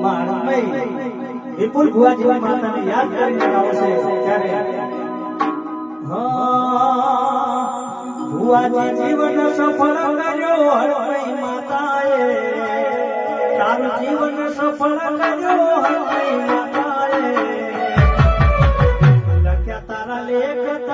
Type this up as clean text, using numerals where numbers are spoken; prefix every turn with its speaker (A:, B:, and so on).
A: મારમય વિપુલ ભુવાજી માતાને યાદ કરીને આવશે ત્યારે ભુવાજી જીવન સફળ કર્યો હરમય માતાએ તારું જીવન સફળ કર્યો હરમય માતાએ લખ્યા તારા લેખ